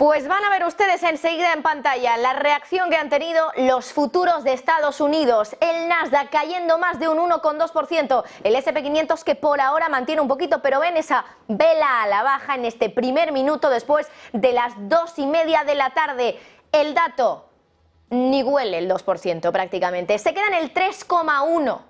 Pues van a ver ustedes enseguida en pantalla la reacción que han tenido los futuros de Estados Unidos. El Nasdaq cayendo más de un 1,2%. El S&P 500 que por ahora mantiene un poquito, pero ven esa vela a la baja en este primer minuto después de las 2:30 de la tarde. El dato ni huele el 2% prácticamente. Se queda en el 3,1%.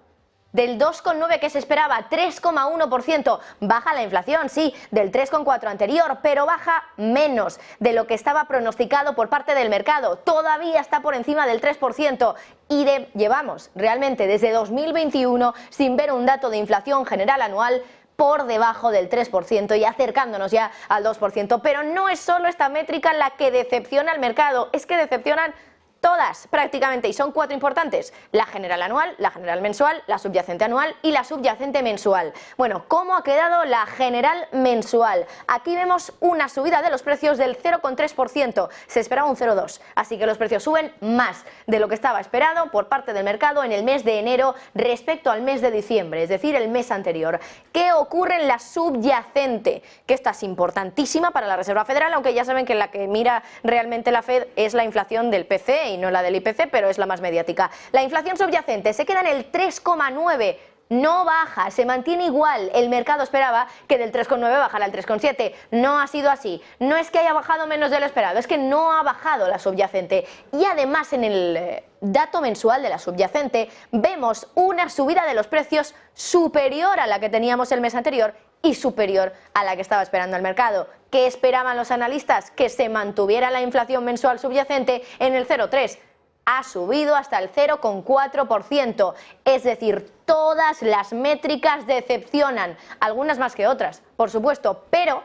Del 2,9 que se esperaba, 3,1%. Baja la inflación, sí, del 3,4 anterior, pero baja menos de lo que estaba pronosticado por parte del mercado. Todavía está por encima del 3% y llevamos realmente desde 2021 sin ver un dato de inflación general anual por debajo del 3% y acercándonos ya al 2%. Pero no es solo esta métrica la que decepciona al mercado, es que decepcionan todas prácticamente, y son 4 importantes: la general anual, la general mensual, la subyacente anual y la subyacente mensual. Bueno, ¿cómo ha quedado la general mensual? Aquí vemos una subida de los precios del 0,3%, se esperaba un 0,2%, así que los precios suben más de lo que estaba esperado por parte del mercado en el mes de enero respecto al mes de diciembre, es decir, el mes anterior. ¿Qué ocurre en la subyacente? Que esta es importantísima para la Reserva Federal, aunque ya saben que la que mira realmente la Fed es la inflación del PCE y no la del IPC, pero es la más mediática. La inflación subyacente se queda en el 3,9%. No baja, se mantiene igual. El mercado esperaba que del 3,9 bajara al 3,7. No ha sido así. No es que haya bajado menos de lo esperado, es que no ha bajado la subyacente. Y además en el dato mensual de la subyacente vemos una subida de los precios superior a la que teníamos el mes anterior y superior a la que estaba esperando el mercado. ¿Qué esperaban los analistas? Que se mantuviera la inflación mensual subyacente en el 0,3%. Ha subido hasta el 0,4%. Es decir, todas las métricas decepcionan, algunas más que otras, por supuesto, pero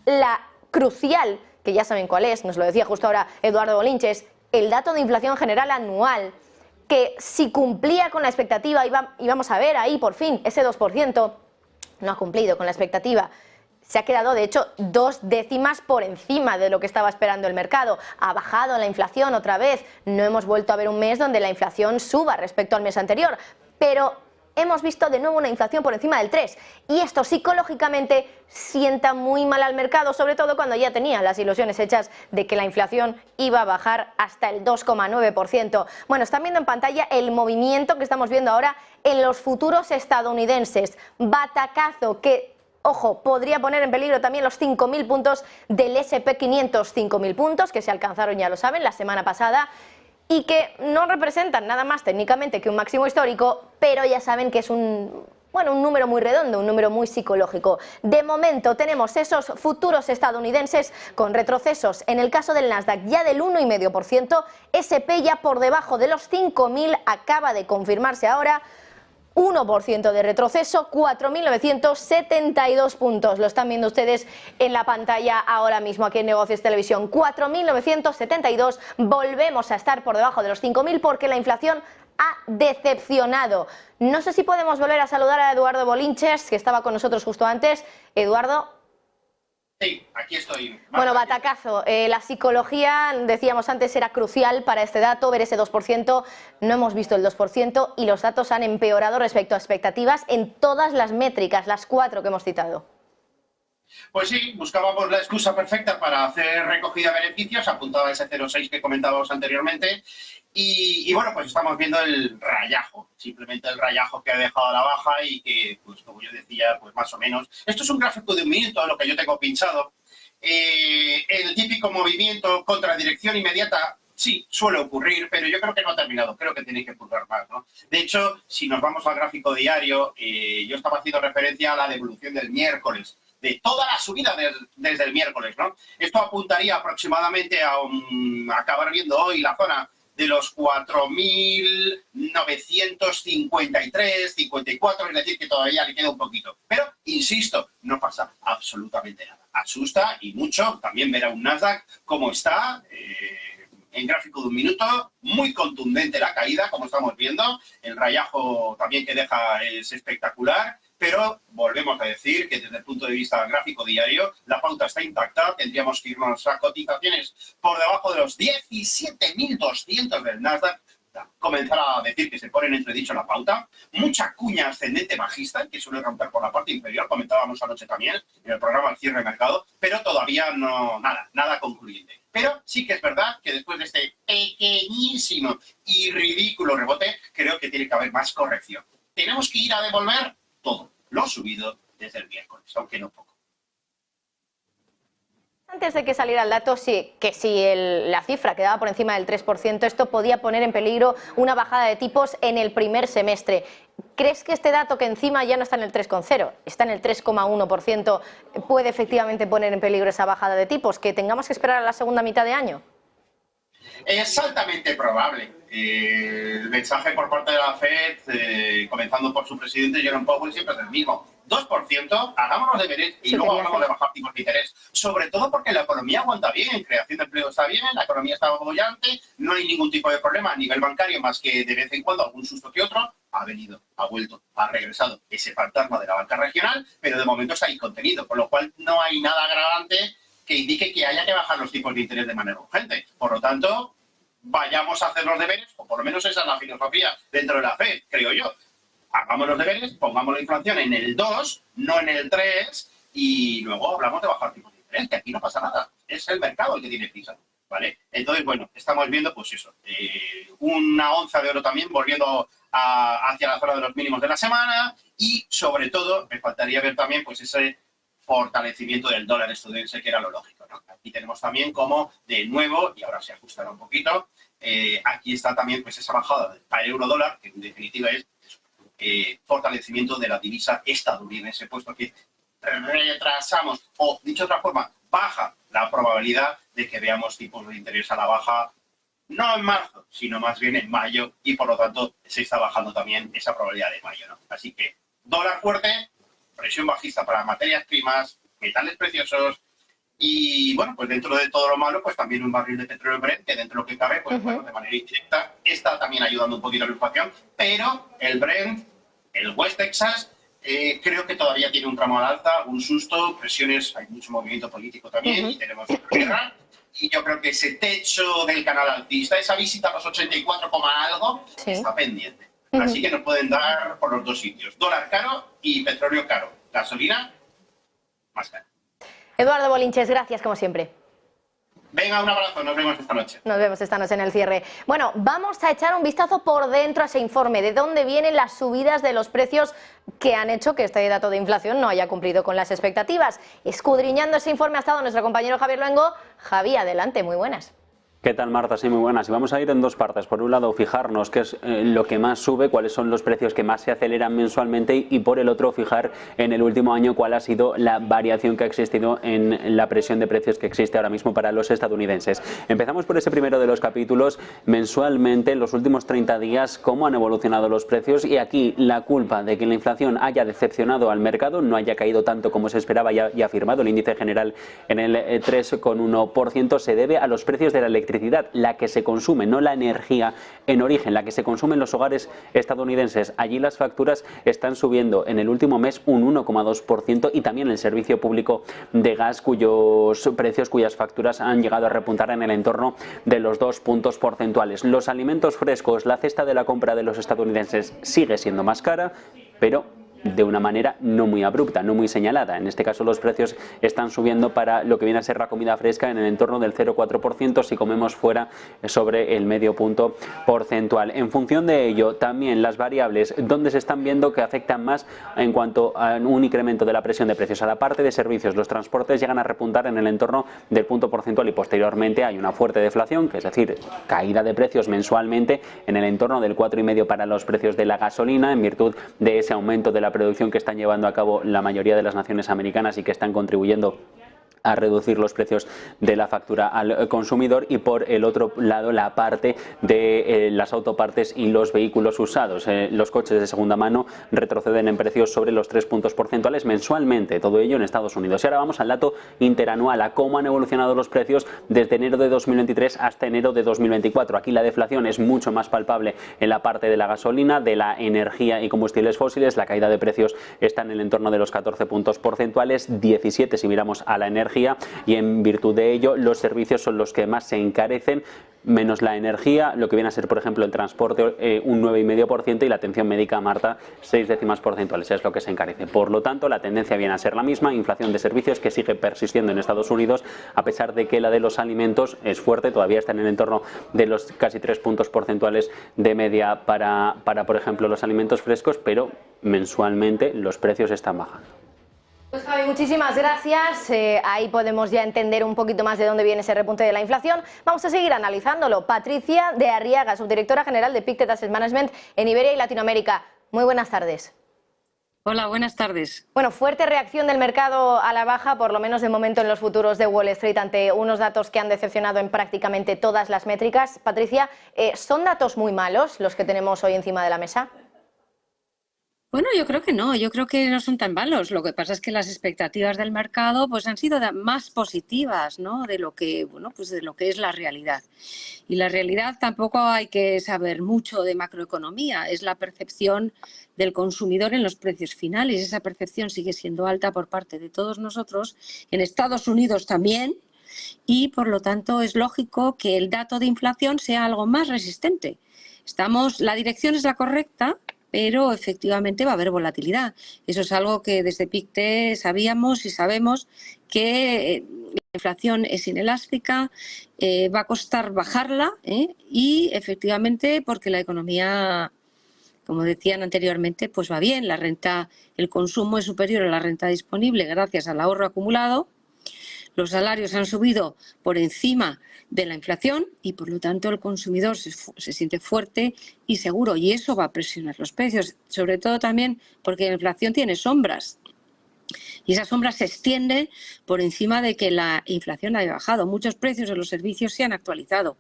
la crucial, que ya saben cuál es, nos lo decía justo ahora Eduardo Bolinches, el dato de inflación general anual, que si cumplía con la expectativa, íbamos a ver ahí por fin ese 2%, no ha cumplido con la expectativa. Se ha quedado, de hecho, 2 décimas por encima de lo que estaba esperando el mercado. Ha bajado la inflación otra vez. No hemos vuelto a ver un mes donde la inflación suba respecto al mes anterior. Pero hemos visto de nuevo una inflación por encima del 3%. Y esto psicológicamente sienta muy mal al mercado, sobre todo cuando ya tenía las ilusiones hechas de que la inflación iba a bajar hasta el 2,9%. Bueno, están viendo en pantalla el movimiento que estamos viendo ahora en los futuros estadounidenses. Batacazo que, ojo, podría poner en peligro también los 5.000 puntos del S&P 500, 5.000 puntos que se alcanzaron, ya lo saben, la semana pasada y que no representan nada más técnicamente que un máximo histórico, pero ya saben que es un número muy redondo, un número muy psicológico. De momento tenemos esos futuros estadounidenses con retrocesos. En el caso del Nasdaq ya del 1,5%, S&P ya por debajo de los 5.000, acaba de confirmarse ahora. 1% de retroceso, 4.972 puntos. Lo están viendo ustedes en la pantalla ahora mismo aquí en Negocios Televisión. 4.972. Volvemos a estar por debajo de los 5.000 porque la inflación ha decepcionado. No sé si podemos volver a saludar a Eduardo Bolinches, que estaba con nosotros justo antes. Eduardo. Sí, aquí estoy. Bueno, batacazo. La psicología, decíamos antes, era crucial para este dato, ver ese 2%. No hemos visto el 2% y los datos han empeorado respecto a expectativas en todas las métricas, las 4 que hemos citado. Pues sí, buscábamos la excusa perfecta para hacer recogida de beneficios, apuntaba a ese 0,6 que comentábamos anteriormente. Y bueno, pues estamos viendo el rayajo, simplemente el rayajo que ha dejado a la baja y que, pues como yo decía, pues más o menos. Esto es un gráfico de un minuto, lo que yo tengo pinchado. El típico movimiento contra dirección inmediata, sí, suele ocurrir, pero yo creo que no ha terminado, creo que tiene que ocurrir más, ¿no? De hecho, si nos vamos al gráfico diario, yo estaba haciendo referencia a la devolución del miércoles, de toda la subida desde el miércoles, ¿no? Esto apuntaría aproximadamente a acabar viendo hoy la zona de los 4.953, 54, es decir, que todavía le queda un poquito. Pero, insisto, no pasa absolutamente nada. Asusta y mucho también ver a un Nasdaq como está, en gráfico de un minuto, muy contundente la caída, como estamos viendo. El rayajo también que deja es espectacular. Pero volvemos a decir que desde el punto de vista gráfico diario la pauta está intacta, tendríamos que irnos a cotizaciones por debajo de los 17.200 del Nasdaq, pauta. Comenzar a decir que se pone en entredicho la pauta. Mucha cuña ascendente bajista que suele romper por la parte inferior. Comentábamos anoche también en el programa El Cierre de Mercado, pero todavía no, nada concluyente. Pero sí que es verdad que después de este pequeñísimo y ridículo rebote, creo que tiene que haber más corrección. Tenemos que ir a devolver todo lo subido desde el miércoles, aunque no poco. Antes de que saliera el dato, sí, que si la cifra quedaba por encima del 3%, esto podía poner en peligro una bajada de tipos en el primer semestre. ¿Crees que este dato, que encima ya no está en el 3,0, está en el 3,1%, puede efectivamente poner en peligro esa bajada de tipos, que tengamos que esperar a la segunda mitad de año? Es altamente probable. El mensaje por parte de la FED, comenzando por su presidente Jerome Powell, siempre es el mismo. 2%, hagamos los deberes y luego hablamos de bajar tipos de interés. Sobre todo porque la economía aguanta bien, creación de empleo está bien, la economía está bollante, no hay ningún tipo de problema a nivel bancario, más que de vez en cuando algún susto que otro. Ha venido, ha vuelto, ha regresado ese fantasma de la banca regional, pero de momento está ahí contenido, con lo cual no hay nada agravante que indique que haya que bajar los tipos de interés de manera urgente. Por lo tanto, vayamos a hacer los deberes, o por lo menos esa es la filosofía dentro de la FED, creo yo. Hagamos los deberes, pongamos la inflación en el 2, no en el 3, y luego hablamos de bajar tipos de interés, que aquí no pasa nada. Es el mercado el que tiene prisa, ¿vale? Entonces, bueno, estamos viendo, pues eso, una onza de oro también volviendo hacia la zona de los mínimos de la semana, y sobre todo, me faltaría ver también, pues ese fortalecimiento del dólar estadounidense, que era lo lógico, ¿no? Aquí tenemos también como, de nuevo, y ahora se ajustará un poquito, aquí está también pues esa bajada del euro-dólar, que en definitiva es fortalecimiento de la divisa estadounidense, puesto que retrasamos, o dicho de otra forma, baja la probabilidad de que veamos tipos de interés a la baja, no en marzo, sino más bien en mayo, y por lo tanto se está bajando también esa probabilidad de mayo, ¿no? Así que dólar fuerte, presión bajista para materias primas, metales preciosos, y bueno, pues dentro de todo lo malo, pues también un barril de petróleo Brent, que dentro de lo que cabe, pues bueno, de manera indirecta, está también ayudando un poquito a la inflación, pero el Brent, el West Texas, creo que todavía tiene un tramo al alza, un susto, presiones, hay mucho movimiento político también, y tenemos guerra, y yo creo que ese techo del canal alcista, esa visita a los 84, algo, está pendiente. Así que nos pueden dar por los dos sitios, dólar caro y petróleo caro, gasolina más cara. Eduardo Bolinches, gracias como siempre. Venga, un abrazo, nos vemos esta noche. Nos vemos esta noche en el cierre. Bueno, vamos a echar un vistazo por dentro a ese informe, de dónde vienen las subidas de los precios que han hecho que este dato de inflación no haya cumplido con las expectativas. Escudriñando ese informe ha estado nuestro compañero Javier Luengo. Javi, adelante, muy buenas. ¿Qué tal, Marta? Sí, muy buenas. Y vamos a ir en dos partes. Por un lado, fijarnos qué es lo que más sube, cuáles son los precios que más se aceleran mensualmente, y por el otro, fijar en el último año cuál ha sido la variación que ha existido en la presión de precios que existe ahora mismo para los estadounidenses. Empezamos por ese primero de los capítulos, mensualmente, en los últimos 30 días, cómo han evolucionado los precios, y aquí la culpa de que la inflación haya decepcionado al mercado, no haya caído tanto como se esperaba y ha firmado el índice general en el 3,1%, se debe a los precios de la electricidad, la que se consume, no la energía en origen, la que se consume en los hogares estadounidenses. Allí las facturas están subiendo en el último mes un 1,2%, y también el servicio público de gas, cuyos precios, cuyas facturas han llegado a repuntar en el entorno de los 2 puntos porcentuales. Los alimentos frescos, la cesta de la compra de los estadounidenses sigue siendo más cara, pero de una manera no muy abrupta, no muy señalada. En este caso los precios están subiendo para lo que viene a ser la comida fresca en el entorno del 0,4%, si comemos fuera sobre el medio punto porcentual. En función de ello, también las variables donde se están viendo que afectan más en cuanto a un incremento de la presión de precios. A la parte de servicios, los transportes llegan a repuntar en el entorno del punto porcentual, y posteriormente hay una fuerte deflación, que es decir, caída de precios mensualmente en el entorno del 4,5% para los precios de la gasolina, en virtud de ese aumento de la producción que están llevando a cabo la mayoría de las naciones americanas y que están contribuyendo a reducir los precios de la factura al consumidor. Y por el otro lado, la parte de las autopartes y los vehículos usados. Los coches de segunda mano retroceden en precios sobre los 3 puntos porcentuales mensualmente, todo ello en Estados Unidos. Y ahora vamos al dato interanual, a cómo han evolucionado los precios desde enero de 2023 hasta enero de 2024. Aquí la deflación es mucho más palpable en la parte de la gasolina, de la energía y combustibles fósiles. La caída de precios está en el entorno de los 14 puntos porcentuales, 17 si miramos a la energía, energía, y en virtud de ello los servicios son los que más se encarecen, menos la energía, lo que viene a ser, por ejemplo, el transporte un 9,5% y la atención médica, Marta, 0,6%, es lo que se encarece. Por lo tanto, la tendencia viene a ser la misma, inflación de servicios que sigue persistiendo en Estados Unidos, a pesar de que la de los alimentos es fuerte, todavía está en el entorno de los casi 3 puntos porcentuales de media para, por ejemplo, los alimentos frescos, pero mensualmente los precios están bajando. Pues Javi, muchísimas gracias. Ahí podemos ya entender un poquito más de dónde viene ese repunte de la inflación. Vamos a seguir analizándolo. Patricia de Arriaga, subdirectora general de Pictet Asset Management en Iberia y Latinoamérica. Muy buenas tardes. Hola, buenas tardes. Bueno, fuerte reacción del mercado a la baja, por lo menos de momento en los futuros de Wall Street, ante unos datos que han decepcionado en prácticamente todas las métricas. Patricia, ¿son datos muy malos los que tenemos hoy encima de la mesa? Bueno, yo creo que no son tan malos. Lo que pasa es que las expectativas del mercado pues han sido más positivas, ¿no? de lo que, bueno, pues de lo que es la realidad. Y la realidad tampoco hay que saber mucho de macroeconomía, es la percepción del consumidor en los precios finales. Esa percepción sigue siendo alta por parte de todos nosotros, en Estados Unidos también, y por lo tanto es lógico que el dato de inflación sea algo más resistente. La dirección es la correcta, pero efectivamente va a haber volatilidad. Eso es algo que desde Pictet sabíamos y sabemos, que la inflación es inelástica, va a costar bajarla, y efectivamente porque la economía, como decían anteriormente, pues va bien. El consumo es superior a la renta disponible gracias al ahorro acumulado. Los salarios han subido por encima de la inflación y, por lo tanto, el consumidor se siente fuerte y seguro, y eso va a presionar los precios, sobre todo también porque la inflación tiene sombras y esa sombra se extiende por encima de que la inflación haya bajado. Muchos precios de los servicios se han actualizado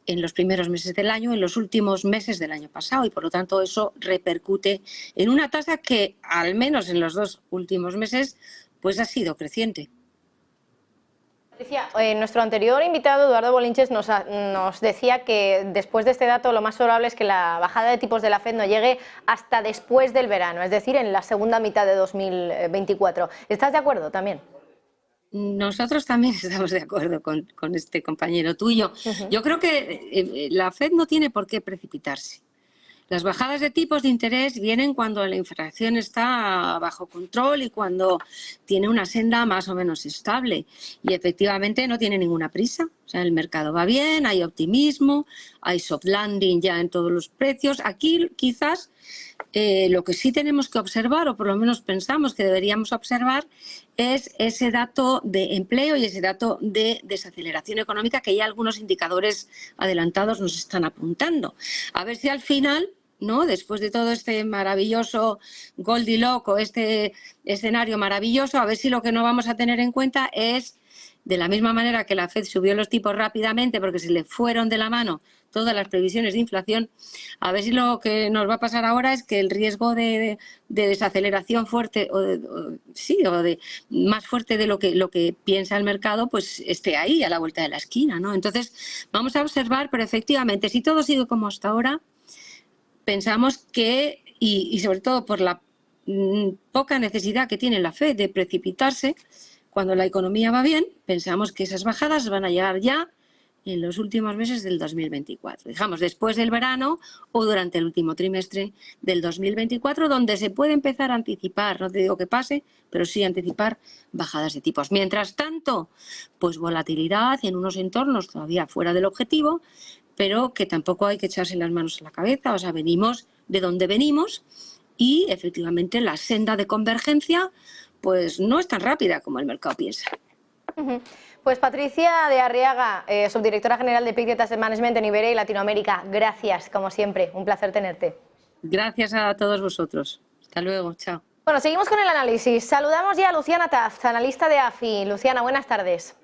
en los primeros meses del año, en los últimos meses del año pasado, y por lo tanto eso repercute en una tasa que, al menos en los 2 últimos meses, pues ha sido creciente. Patricia, nuestro anterior invitado, Eduardo Bolinches, nos decía que después de este dato lo más probable es que la bajada de tipos de la FED no llegue hasta después del verano, es decir, en la segunda mitad de 2024. ¿Estás de acuerdo también? Nosotros también estamos de acuerdo con este compañero tuyo. Yo creo que la FED no tiene por qué precipitarse. Las bajadas de tipos de interés vienen cuando la inflación está bajo control y cuando tiene una senda más o menos estable. Y efectivamente no tiene ninguna prisa. O sea, el mercado va bien, hay optimismo, hay soft landing ya en todos los precios. Aquí quizás lo que sí tenemos que observar, o por lo menos pensamos que deberíamos observar, es ese dato de empleo y ese dato de desaceleración económica que ya algunos indicadores adelantados nos están apuntando. A ver si al final, ¿no?, después de todo este maravilloso Goldilocks o este escenario maravilloso, a ver si lo que no vamos a tener en cuenta es, de la misma manera que la FED subió los tipos rápidamente porque se le fueron de la mano todas las previsiones de inflación, a ver si lo que nos va a pasar ahora es que el riesgo de desaceleración fuerte o de más fuerte de lo que piensa el mercado, pues esté ahí a la vuelta de la esquina, ¿no? Entonces vamos a observar, pero efectivamente si todo sigue como hasta ahora, pensamos que, y sobre todo por la poca necesidad que tiene la FED de precipitarse cuando la economía va bien, pensamos que esas bajadas van a llegar ya en los últimos meses del 2024. Digamos, después del verano o durante el último trimestre del 2024, donde se puede empezar a anticipar, no te digo que pase, pero sí anticipar bajadas de tipos. Mientras tanto, pues volatilidad en unos entornos todavía fuera del objetivo, pero que tampoco hay que echarse las manos a la cabeza. O sea, venimos de donde venimos y efectivamente la senda de convergencia pues no es tan rápida como el mercado piensa. Pues Patricia de Arriaga, subdirectora general de Pictet Asset Management en Iberia y Latinoamérica, gracias, como siempre, un placer tenerte. Gracias a todos vosotros. Hasta luego, chao. Bueno, seguimos con el análisis. Saludamos ya a Luciana Taft, analista de AFI. Luciana, buenas tardes.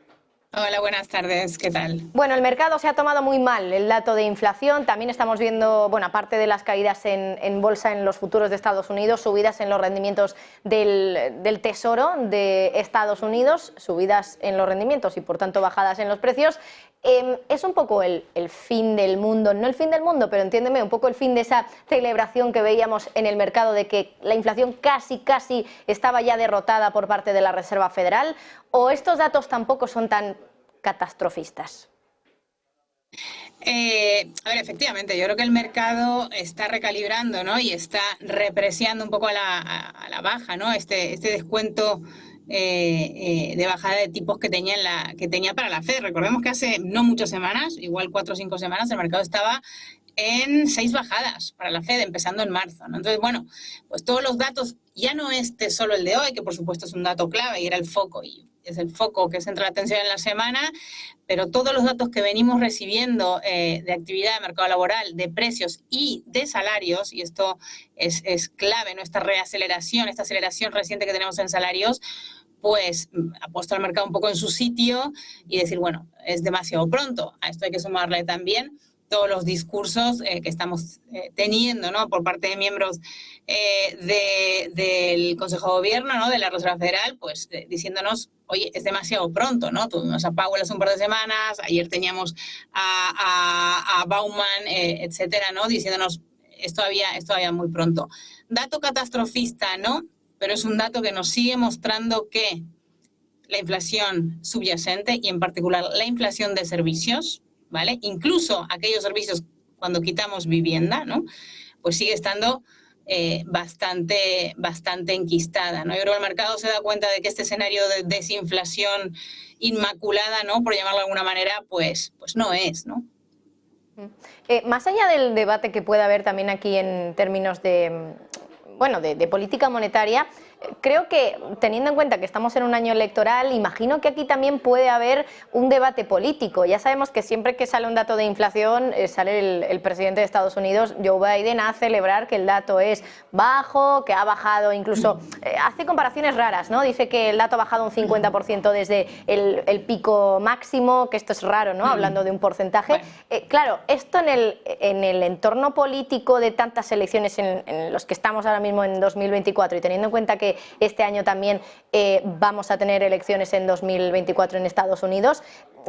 Hola, buenas tardes, ¿qué tal? Bueno, el mercado se ha tomado muy mal el dato de inflación. También estamos viendo, bueno, aparte de las caídas en bolsa en los futuros de Estados Unidos, subidas en los rendimientos del Tesoro de Estados Unidos, subidas en los rendimientos y por tanto bajadas en los precios. Es un poco el fin del mundo, no el fin del mundo, pero entiéndeme, un poco el fin de esa celebración que veíamos en el mercado de que la inflación casi estaba ya derrotada por parte de la Reserva Federal, ¿O estos datos tampoco son tan catastrofistas? A ver, efectivamente, yo creo que el mercado está recalibrando, ¿no? Y está repreciando un poco a la baja, ¿no? Este descuento de bajada de tipos que tenía para la Fed. Recordemos que hace no muchas semanas, igual 4 o 5 semanas, el mercado estaba en 6 bajadas para la Fed, empezando en marzo, ¿no? Entonces, bueno, pues todos los datos, ya no solo el de hoy, que por supuesto es un dato clave y era el foco, y es el foco que centra la atención en la semana, pero todos los datos que venimos recibiendo de actividad de mercado laboral, de precios y de salarios, y esto es clave, ¿no? Esta aceleración reciente que tenemos en salarios, pues ha puesto al mercado un poco en su sitio y decir, bueno, es demasiado pronto. A esto hay que sumarle también todos los discursos que estamos teniendo, ¿no? Por parte de miembros del Consejo de Gobierno, ¿no? De la Reserva Federal, pues diciéndonos, oye, es demasiado pronto, ¿no? Tuvimos a Powell hace un par de semanas, ayer teníamos a Bauman, etcétera, ¿no? Diciéndonos, es todavía muy pronto. Dato catastrofista, ¿no? Pero es un dato que nos sigue mostrando que la inflación subyacente y en particular la inflación de servicios, ¿vale? Incluso aquellos servicios cuando quitamos vivienda, ¿no? Pues sigue estando bastante enquistada, ¿no? Yo creo que el mercado se da cuenta de que este escenario de desinflación inmaculada, ¿no? Por llamarlo de alguna manera, pues no es, ¿no? Más allá del debate que pueda haber también aquí en términos de política monetaria, creo que, teniendo en cuenta que estamos en un año electoral, imagino que aquí también puede haber un debate político. Ya sabemos que siempre que sale un dato de inflación, sale el presidente de Estados Unidos, Joe Biden, a celebrar que el dato es bajo, que ha bajado, incluso hace comparaciones raras, ¿no? Dice que el dato ha bajado un 50% desde el pico máximo, que esto es raro, ¿no? Hablando de un porcentaje. Claro, esto en el entorno político de tantas elecciones en los que estamos ahora mismo en 2024 y teniendo en cuenta que este año también vamos a tener elecciones en 2024 en Estados Unidos,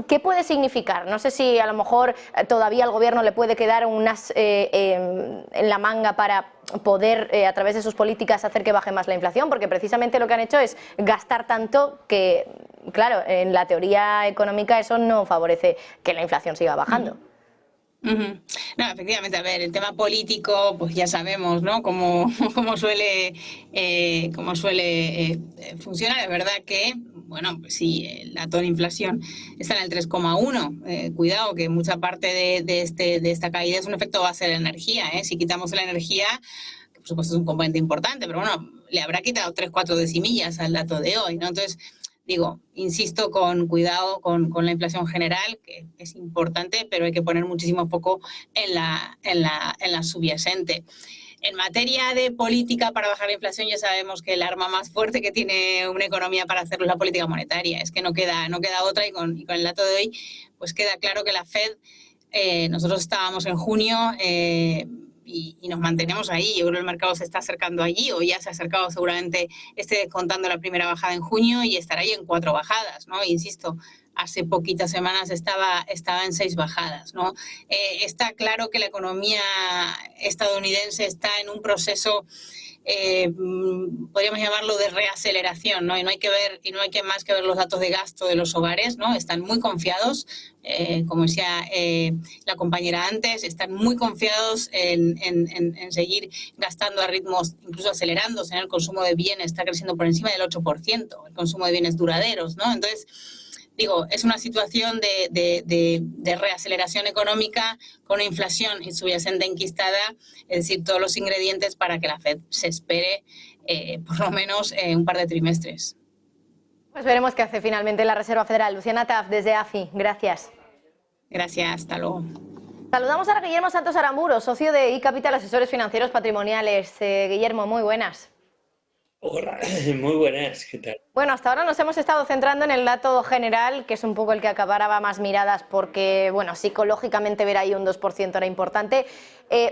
¿qué puede significar? No sé si a lo mejor todavía al gobierno le puede quedar unas en la manga para poder, a través de sus políticas, hacer que baje más la inflación, porque precisamente lo que han hecho es gastar tanto que, claro, en la teoría económica eso no favorece que la inflación siga bajando. No, efectivamente, a ver, el tema político, pues ya sabemos, ¿no? Cómo suele funcionar. Es verdad que, bueno, pues sí, el dato de inflación está en el 3,1. Cuidado, que mucha parte de esta caída es un efecto base de la energía, ¿eh? Si quitamos la energía, que por supuesto es un componente importante, pero bueno, le habrá quitado 3-4 decimillas al dato de hoy, ¿no? Entonces, digo, insisto, con cuidado con la inflación general, que es importante, pero hay que poner muchísimo foco en la subyacente. En materia de política para bajar la inflación, ya sabemos que el arma más fuerte que tiene una economía para hacerlo es la política monetaria. Es que no queda otra, y con el dato de hoy, pues queda claro que la Fed, nosotros estábamos en junio, y nos mantenemos ahí. Yo creo que el mercado se está acercando allí, o ya se ha acercado, seguramente esté descontando la primera bajada en junio y estará ahí en 4 bajadas, ¿no? Insisto, hace poquitas semanas estaba en 6 bajadas, ¿no? Está claro que la economía estadounidense está en un proceso, podríamos llamarlo de reaceleración, ¿no? Y no hay más que ver los datos de gasto de los hogares, ¿no? Están muy confiados, como decía la compañera antes, están muy confiados en seguir gastando a ritmos, incluso acelerándose, ¿no? El consumo de bienes está creciendo por encima del 8%, el consumo de bienes duraderos, ¿no? Entonces, digo, es una situación de reaceleración económica con una inflación subyacente enquistada, es decir, todos los ingredientes para que la Fed se espere por lo menos un par de trimestres. Pues veremos qué hace finalmente la Reserva Federal. Luciana Taff, desde AFI, gracias. Gracias, hasta luego. Saludamos ahora a Guillermo Santos Aramburu, socio de iCapital Asesores Financieros Patrimoniales. Guillermo, muy buenas. Hola, muy buenas, ¿qué tal? Bueno, hasta ahora nos hemos estado centrando en el dato general, que es un poco el que acaparaba más miradas, porque, bueno, psicológicamente ver ahí un 2% era importante,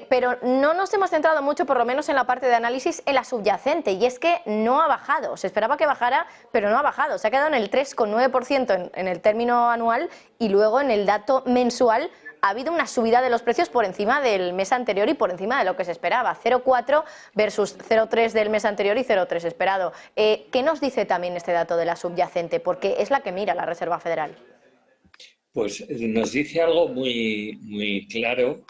pero no nos hemos centrado mucho, por lo menos en la parte de análisis, en la subyacente, y es que no ha bajado. Se esperaba que bajara, pero no ha bajado. Se ha quedado en el 3,9% en el término anual, y luego en el dato mensual ha habido una subida de los precios por encima del mes anterior y por encima de lo que se esperaba. 0,4 versus 0,3 del mes anterior y 0,3 esperado. ¿Qué nos dice también este dato de la subyacente? Porque es la que mira la Reserva Federal. Pues nos dice algo muy, muy claro.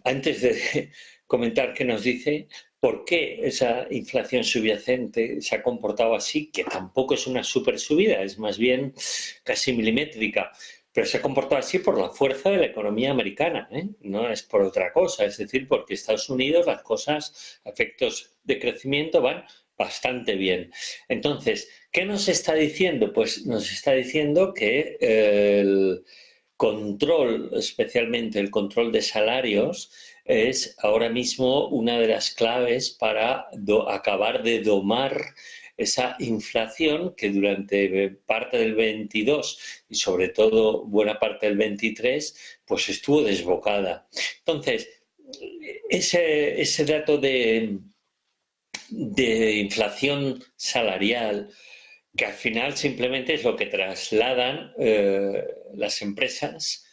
Antes de comentar qué nos dice, por qué esa inflación subyacente se ha comportado así, que tampoco es una super subida, es más bien casi milimétrica, pero se ha comportado así por la fuerza de la economía americana, ¿eh? No es por otra cosa, es decir, porque Estados Unidos las cosas, a efectos de crecimiento, van bastante bien. Entonces, ¿qué nos está diciendo? Pues nos está diciendo que el control, especialmente el control de salarios, es ahora mismo una de las claves para acabar de domar esa inflación que durante parte del 22 y sobre todo buena parte del 23 pues estuvo desbocada. Entonces, ese dato de inflación salarial, que al final simplemente es lo que trasladan las empresas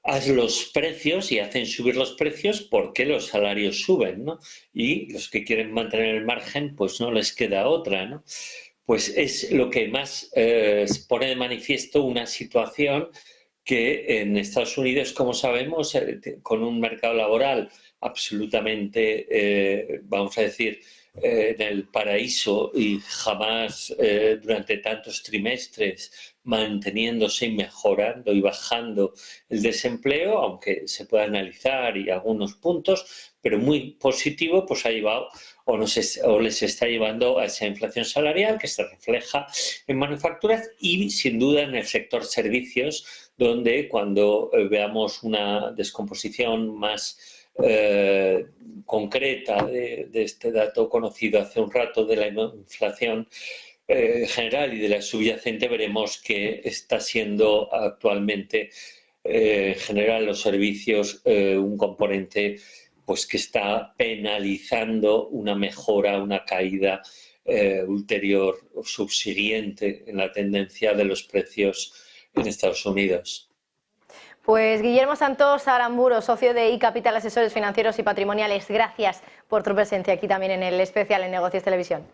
a los precios y hacen subir los precios porque los salarios suben, ¿no? Y los que quieren mantener el margen, pues no les queda otra, ¿no? Pues es lo que más pone de manifiesto una situación que en Estados Unidos, como sabemos, con un mercado laboral absolutamente, vamos a decir, en el paraíso y jamás durante tantos trimestres manteniéndose y mejorando y bajando el desempleo, aunque se pueda analizar y algunos puntos, pero muy positivo, pues ha llevado o les está llevando a esa inflación salarial que se refleja en manufacturas y sin duda en el sector servicios, donde cuando veamos una descomposición más concreta de este dato conocido hace un rato de la inflación general y de la subyacente, veremos que está siendo actualmente en general los servicios un componente pues que está penalizando una mejora, una caída ulterior o subsiguiente en la tendencia de los precios en Estados Unidos. Pues Guillermo Santos Aramburu, socio de iCapital Asesores Financieros y Patrimoniales, gracias por tu presencia aquí también en el especial en Negocios Televisión.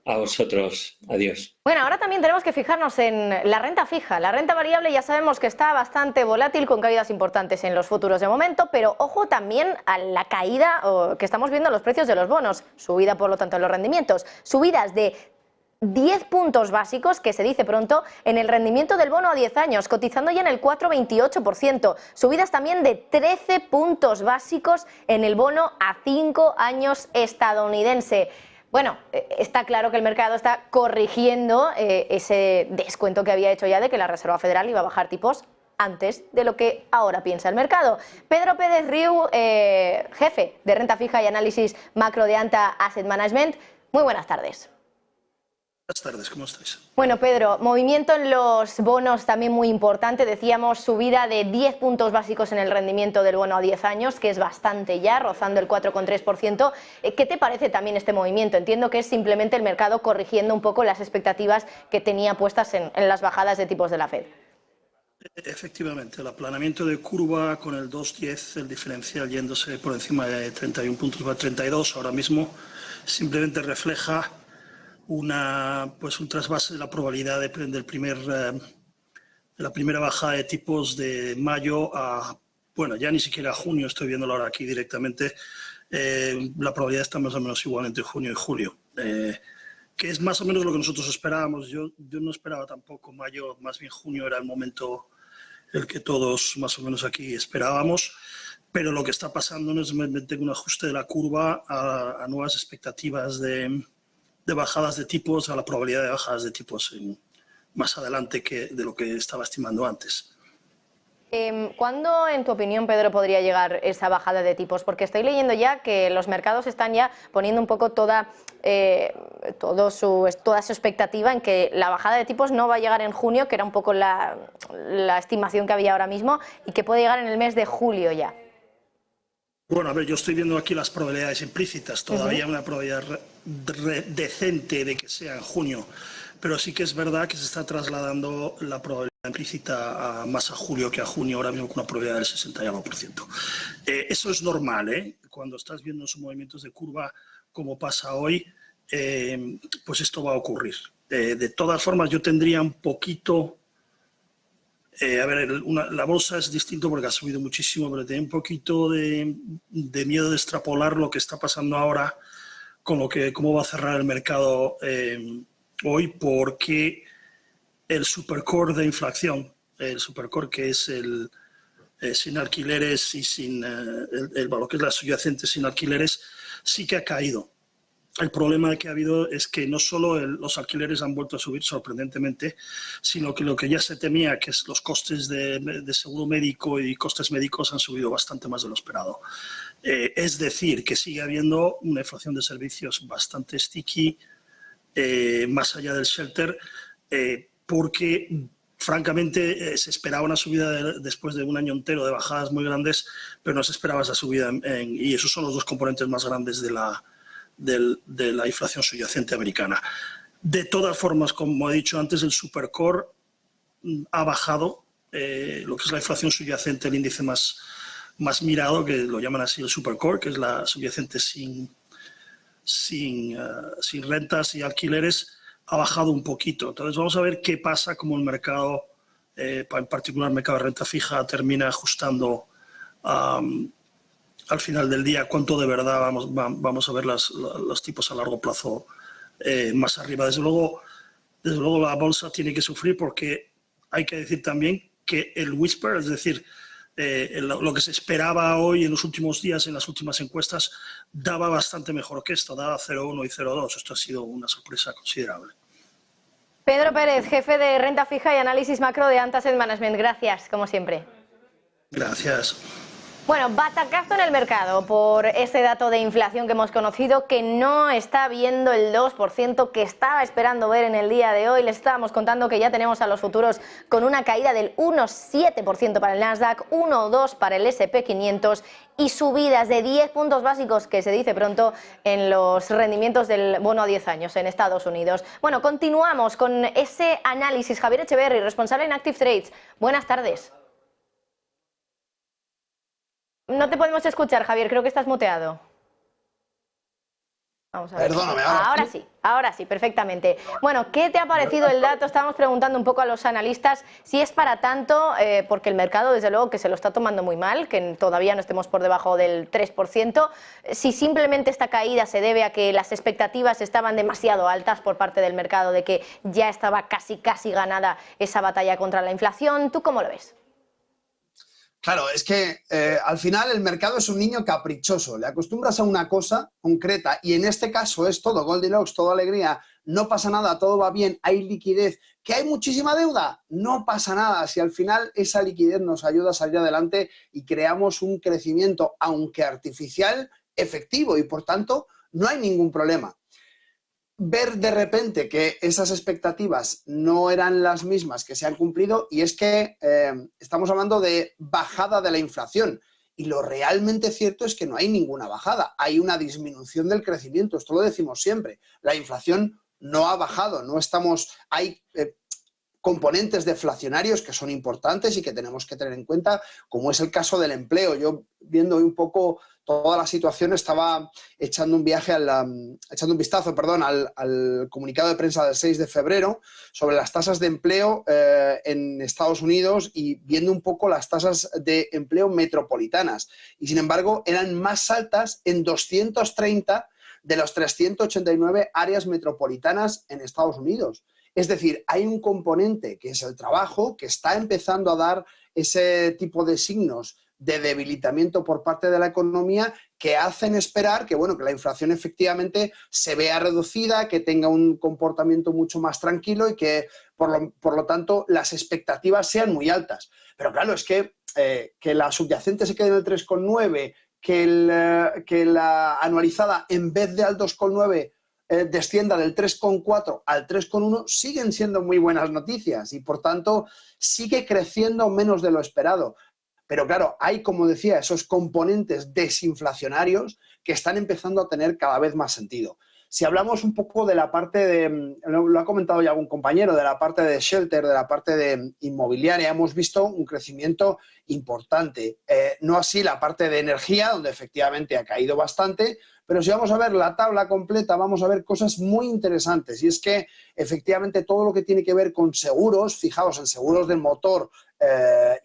A vosotros, adiós. Bueno, ahora también tenemos que fijarnos en la renta fija. La renta variable ya sabemos que está bastante volátil, con caídas importantes en los futuros de momento, pero ojo también a la caída que estamos viendo en los precios de los bonos, subida por lo tanto en los rendimientos, subidas de 10 puntos básicos, que se dice pronto, en el rendimiento del bono a 10 años, cotizando ya en el 4,28%. Subidas también de 13 puntos básicos en el bono a 5 años estadounidense. Bueno, está claro que el mercado está corrigiendo ese descuento que había hecho ya de que la Reserva Federal iba a bajar tipos antes de lo que ahora piensa el mercado. Pedro Pérez Riu, jefe de renta fija y análisis macro de Anta Asset Management. Muy buenas tardes. Buenas tardes, ¿cómo estáis? Bueno, Pedro, movimiento en los bonos también muy importante. Decíamos subida de 10 puntos básicos en el rendimiento del bono a 10 años, que es bastante ya, rozando el 4,3%. ¿Qué te parece también este movimiento? Entiendo que es simplemente el mercado corrigiendo un poco las expectativas que tenía puestas en las bajadas de tipos de la Fed. Efectivamente, el aplanamiento de curva con el 2,10, el diferencial yéndose por encima de 31 puntos a 32 ahora mismo, simplemente refleja un trasvase de la probabilidad de la primera bajada de tipos de mayo a, bueno, ya ni siquiera a junio, estoy viéndolo ahora aquí directamente, la probabilidad está más o menos igual entre junio y julio, que es más o menos lo que nosotros esperábamos. Yo no esperaba tampoco mayo, más bien junio era el momento el que todos más o menos aquí esperábamos, pero lo que está pasando no es simplemente un ajuste de la curva a nuevas expectativas de bajadas de tipos, a la probabilidad de bajadas de tipos más adelante de lo que estaba estimando antes. ¿Cuándo, en tu opinión, Pedro, podría llegar esa bajada de tipos? Porque estoy leyendo ya que los mercados están ya poniendo un poco toda su expectativa en que la bajada de tipos no va a llegar en junio, que era un poco la estimación que había ahora mismo, y que puede llegar en el mes de julio ya. Bueno, a ver, yo estoy viendo aquí las probabilidades implícitas. Todavía una probabilidad decente de que sea en junio, pero sí que es verdad que se está trasladando la probabilidad implícita más a julio que a junio, ahora mismo con una probabilidad del 60 y algo %. Eso es normal, ¿eh? Cuando estás viendo esos movimientos de curva, como pasa hoy, pues esto va a ocurrir. De todas formas, yo tendría un poquito... la bolsa es distinto porque ha subido muchísimo, pero tenía un poquito de miedo de extrapolar lo que está pasando ahora con cómo va a cerrar el mercado hoy, porque el supercore de inflación, el supercore que es sin alquileres y sin lo que es la subyacente sin alquileres, sí que ha caído. El problema que ha habido es que no solo los alquileres han vuelto a subir sorprendentemente, sino que lo que ya se temía, que es los costes de seguro médico y costes médicos, han subido bastante más de lo esperado. Es decir, que sigue habiendo una inflación de servicios bastante sticky, más allá del shelter, porque francamente se esperaba una subida después de un año entero de bajadas muy grandes, pero no se esperaba esa subida y esos son los dos componentes más grandes de la inflación subyacente americana. De todas formas, como he dicho antes, el supercore ha bajado, lo que es la inflación subyacente, el índice más mirado, que lo llaman así el supercore, que es la subyacente sin rentas y alquileres, ha bajado un poquito. Entonces vamos a ver qué pasa, como el mercado, en particular el mercado de renta fija, termina ajustando al final del día cuánto de verdad vamos a ver los tipos a largo plazo más arriba. Desde luego la bolsa tiene que sufrir, porque hay que decir también que el whisper, es decir, lo que se esperaba hoy en los últimos días, en las últimas encuestas, daba bastante mejor que esto, daba 0,1 y 0,2. Esto ha sido una sorpresa considerable. Pedro Pérez, jefe de renta fija y análisis macro de Ant Asset Management. Gracias, como siempre. Gracias. Bueno, batacazo en el mercado por ese dato de inflación que hemos conocido, que no está viendo el 2% que estaba esperando ver en el día de hoy. Les estábamos contando que ya tenemos a los futuros con una caída del 1,7% para el Nasdaq, 1,2% para el S&P 500 y subidas de 10 puntos básicos, que se dice pronto, en los rendimientos del bono a 10 años en Estados Unidos. Bueno, continuamos con ese análisis. Javier Echeverry, responsable en Active Trades. Buenas tardes. No te podemos escuchar, Javier, creo que estás muteado. Vamos a ver. Perdóname, ahora sí, perfectamente. Bueno, ¿qué te ha parecido el dato? Estábamos preguntando un poco a los analistas si es para tanto, porque el mercado, desde luego, que se lo está tomando muy mal, que todavía no estemos por debajo del 3%, si simplemente esta caída se debe a que las expectativas estaban demasiado altas por parte del mercado, de que ya estaba casi ganada esa batalla contra la inflación. ¿Tú cómo lo ves? Claro, es que al final el mercado es un niño caprichoso. Le acostumbras a una cosa concreta y en este caso es todo Goldilocks, todo alegría, no pasa nada, todo va bien, hay liquidez. ¿Que hay muchísima deuda? No pasa nada. Si al final esa liquidez nos ayuda a salir adelante y creamos un crecimiento, aunque artificial, efectivo, y por tanto no hay ningún problema. Ver de repente que esas expectativas no eran las mismas que se han cumplido, y es que estamos hablando de bajada de la inflación, y lo realmente cierto es que no hay ninguna bajada, hay una disminución del crecimiento. Esto lo decimos siempre, la inflación no ha bajado, hay componentes deflacionarios que son importantes y que tenemos que tener en cuenta, como es el caso del empleo. Yo, viendo un poco toda la situación, estaba echando un vistazo al comunicado de prensa del 6 de febrero sobre las tasas de empleo en Estados Unidos, y viendo un poco las tasas de empleo metropolitanas. Y sin embargo, eran más altas en 230 de las 389 áreas metropolitanas en Estados Unidos. Es decir, hay un componente que es el trabajo, que está empezando a dar ese tipo de signos de debilitamiento por parte de la economía, que hacen esperar que la inflación efectivamente se vea reducida, que tenga un comportamiento mucho más tranquilo y que, por lo tanto, las expectativas sean muy altas. Pero claro, es que la subyacente se quede en el 3,9, que la anualizada, en vez de al 2,9, descienda del 3,4 al 3,1, siguen siendo muy buenas noticias, y por tanto sigue creciendo menos de lo esperado. Pero claro, hay, como decía, esos componentes desinflacionarios que están empezando a tener cada vez más sentido. Si hablamos un poco de la parte de, lo ha comentado ya algún compañero, de la parte de shelter, de la parte de inmobiliaria, hemos visto un crecimiento importante. No así la parte de energía, donde efectivamente ha caído bastante, pero si vamos a ver la tabla completa, vamos a ver cosas muy interesantes. Y es que efectivamente todo lo que tiene que ver con seguros, fijaos, en seguros del motor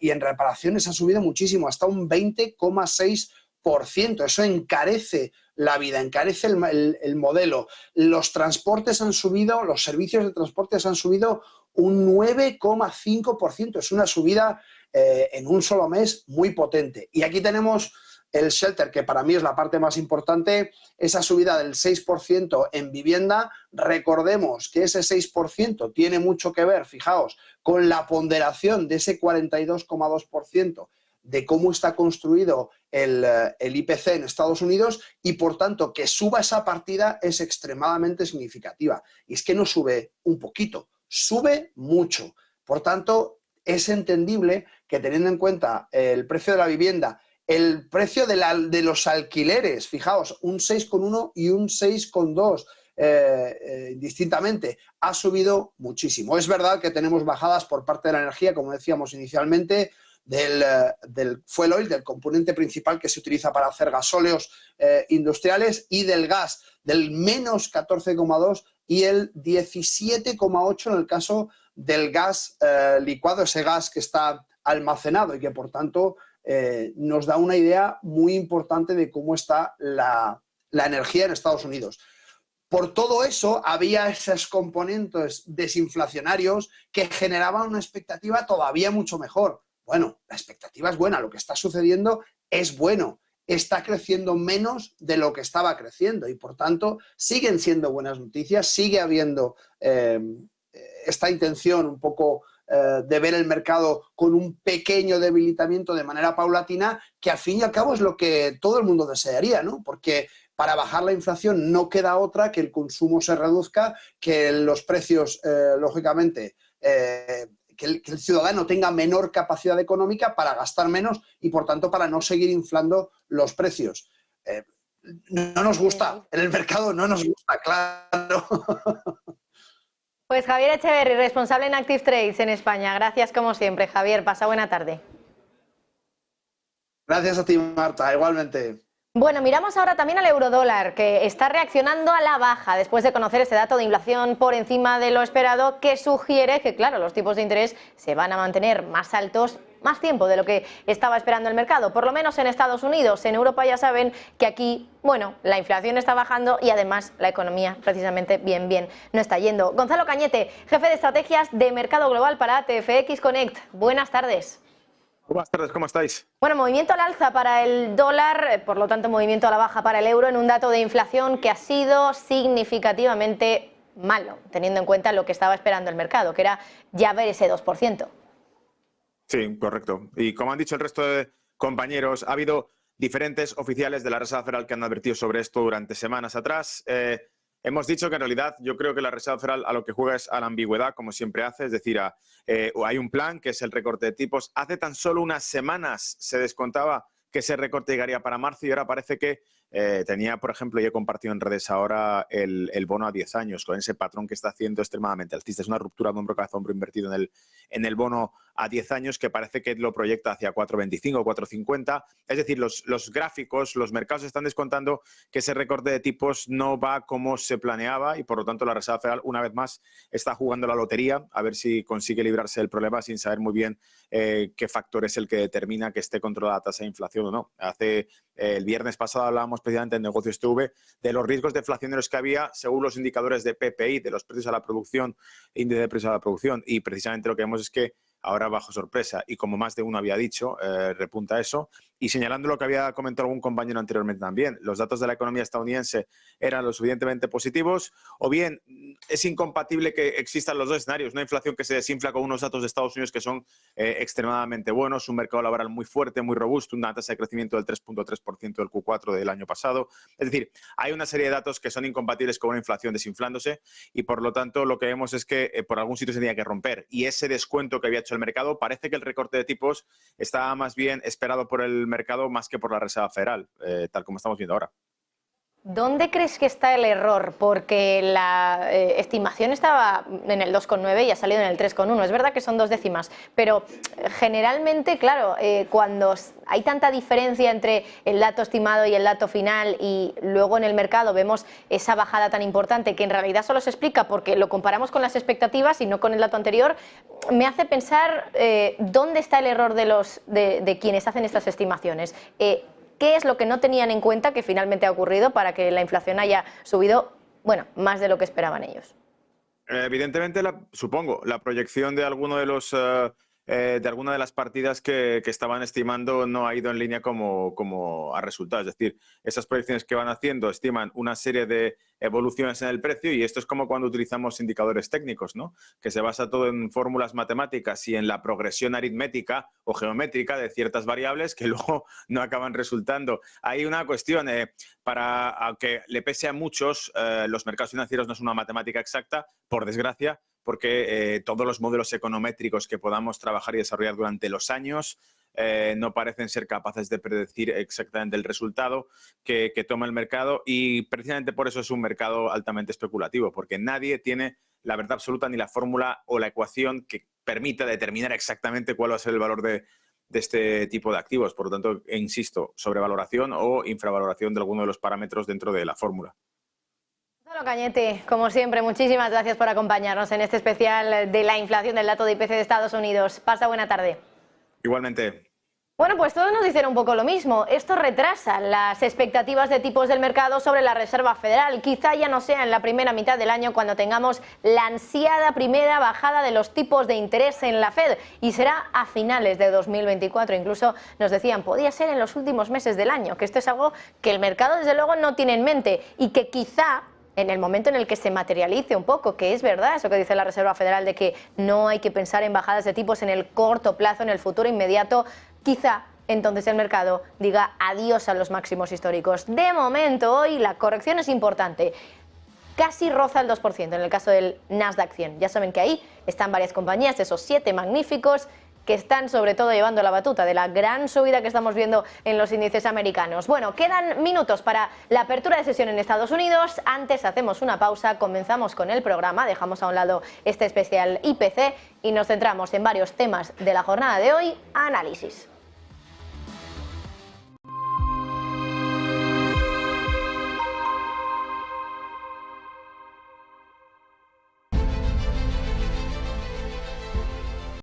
y en reparaciones ha subido muchísimo, hasta un 20,6%. Eso encarece la vida, encarece el modelo. Los transportes han subido, los servicios de transportes han subido un 9,5%. Es una subida en un solo mes muy potente. Y aquí tenemos el shelter, que para mí es la parte más importante, esa subida del 6% en vivienda. Recordemos que ese 6% tiene mucho que ver, fijaos, con la ponderación de ese 42,2% de cómo está construido el IPC en Estados Unidos y, por tanto, que suba esa partida es extremadamente significativa. Y es que no sube un poquito, sube mucho. Por tanto, es entendible que, teniendo en cuenta el precio de la vivienda, el precio de los alquileres, fijaos, un 6,1 y un 6,2 distintamente, ha subido muchísimo. Es verdad que tenemos bajadas por parte de la energía, como decíamos inicialmente, del fuel oil, del componente principal que se utiliza para hacer gasóleos industriales, y del gas, del menos 14,2 y el 17,8 en el caso del gas licuado, ese gas que está almacenado y que, por tanto, nos da una idea muy importante de cómo está la energía en Estados Unidos. Por todo eso, había esos componentes desinflacionarios que generaban una expectativa todavía mucho mejor. Bueno, la expectativa es buena, lo que está sucediendo es bueno, está creciendo menos de lo que estaba creciendo y, por tanto, siguen siendo buenas noticias, sigue habiendo esta intención un poco de ver el mercado con un pequeño debilitamiento de manera paulatina, que al fin y al cabo es lo que todo el mundo desearía, ¿no? Porque para bajar la inflación no queda otra que el consumo se reduzca, que los precios, lógicamente, que el ciudadano tenga menor capacidad económica para gastar menos y, por tanto, para no seguir inflando los precios. No nos gusta, en el mercado no nos gusta, claro. Pues Javier Echeverri, responsable en Active Trades en España. Gracias como siempre, Javier. Pasa buena tarde. Gracias a ti, Marta, igualmente. Bueno, miramos ahora también al eurodólar, que está reaccionando a la baja después de conocer ese dato de inflación por encima de lo esperado, que sugiere que, claro, los tipos de interés se van a mantener más altos más tiempo de lo que estaba esperando el mercado, por lo menos en Estados Unidos. En Europa ya saben que aquí, bueno, la inflación está bajando y además la economía precisamente bien no está yendo. Gonzalo Cañete, jefe de estrategias de mercado global para ATFX Connect. Buenas tardes. Buenas tardes, ¿cómo estáis? Bueno, movimiento al alza para el dólar, por lo tanto movimiento a la baja para el euro en un dato de inflación que ha sido significativamente malo, teniendo en cuenta lo que estaba esperando el mercado, que era ya ver ese 2%. Sí, correcto. Y como han dicho el resto de compañeros, ha habido diferentes oficiales de la Reserva Federal que han advertido sobre esto durante semanas atrás. Hemos dicho que en realidad yo creo que la Reserva Federal a lo que juega es a la ambigüedad, como siempre hace, es decir, hay un plan que es el recorte de tipos. Hace tan solo unas semanas se descontaba que ese recorte llegaría para marzo y ahora parece que tenía, por ejemplo, yo he compartido en redes ahora el bono a 10 años con ese patrón que está haciendo extremadamente alcista. Es una ruptura de hombro cabeza hombro invertido en el bono a 10 años que parece que lo proyecta hacia 4,25 o 4,50. Es decir, los gráficos, los mercados están descontando que ese recorte de tipos no va como se planeaba y, por lo tanto, la Reserva Federal una vez más está jugando la lotería a ver si consigue librarse del problema sin saber muy bien qué factor es el que determina que esté controlada la tasa de inflación o no. El viernes pasado hablábamos precisamente en Negocios TV de los riesgos deflacionarios que había según los indicadores de PPI, de los precios a la producción, índice de precios a la producción, y precisamente lo que vemos es que ahora, bajo sorpresa, y como más de uno había dicho, repunta eso. Y señalando lo que había comentado algún compañero anteriormente también, los datos de la economía estadounidense eran lo suficientemente positivos, o bien es incompatible que existan los dos escenarios, una inflación que se desinfla con unos datos de Estados Unidos que son extremadamente buenos, un mercado laboral muy fuerte, muy robusto, una tasa de crecimiento del 3,3% del Q4 del año pasado. Es decir, hay una serie de datos que son incompatibles con una inflación desinflándose y, por lo tanto, lo que vemos es que por algún sitio se tenía que romper. Y ese descuento que había hecho el mercado, parece que el recorte de tipos está más bien esperado por el mercado más que por la Reserva Federal, tal como estamos viendo ahora. ¿Dónde crees que está el error? Porque la estimación estaba en el 2,9 y ha salido en el 3,1. Es verdad que son 2 décimas, pero generalmente, claro, cuando hay tanta diferencia entre el dato estimado y el dato final y luego en el mercado vemos esa bajada tan importante que en realidad solo se explica porque lo comparamos con las expectativas y no con el dato anterior, me hace pensar dónde está el error de quienes hacen estas estimaciones. ¿Qué es lo que no tenían en cuenta que finalmente ha ocurrido para que la inflación haya subido, bueno, más de lo que esperaban ellos? Evidentemente, supongo, la proyección de alguno de los de alguna de las partidas que estaban estimando no ha ido en línea como ha resultado. Es decir, esas proyecciones que van haciendo estiman una serie de evoluciones en el precio y esto es como cuando utilizamos indicadores técnicos, ¿no? Que se basa todo en fórmulas matemáticas y en la progresión aritmética o geométrica de ciertas variables que luego no acaban resultando. Hay una cuestión, aunque le pese a muchos, los mercados financieros no es una matemática exacta, por desgracia, porque todos los modelos econométricos que podamos trabajar y desarrollar durante los años no parecen ser capaces de predecir exactamente el resultado que toma el mercado y precisamente por eso es un mercado altamente especulativo, porque nadie tiene la verdad absoluta ni la fórmula o la ecuación que permita determinar exactamente cuál va a ser el valor de este tipo de activos. Por lo tanto, insisto, sobrevaloración o infravaloración de alguno de los parámetros dentro de la fórmula. Gonzalo Cañete, como siempre, muchísimas gracias por acompañarnos en este especial de la inflación del dato de IPC de Estados Unidos. Pasa buena tarde. Igualmente. Bueno, pues todos nos dicen un poco lo mismo. Esto retrasa las expectativas de tipos del mercado sobre la Reserva Federal. Quizá ya no sea en la primera mitad del año cuando tengamos la ansiada primera bajada de los tipos de interés en la Fed y será a finales de 2024. Incluso nos decían, podía ser en los últimos meses del año, que esto es algo que el mercado desde luego no tiene en mente y que quizá en el momento en el que se materialice un poco, que es verdad eso que dice la Reserva Federal de que no hay que pensar en bajadas de tipos en el corto plazo, en el futuro inmediato, quizá entonces el mercado diga adiós a los máximos históricos. De momento, hoy la corrección es importante. Casi roza el 2% en el caso del Nasdaq 100. Ya saben que ahí están varias compañías, esos 7 magníficos, que están sobre todo llevando la batuta de la gran subida que estamos viendo en los índices americanos. Bueno, quedan minutos para la apertura de sesión en Estados Unidos. Antes hacemos una pausa, comenzamos con el programa, dejamos a un lado este especial IPC y nos centramos en varios temas de la jornada de hoy. Análisis.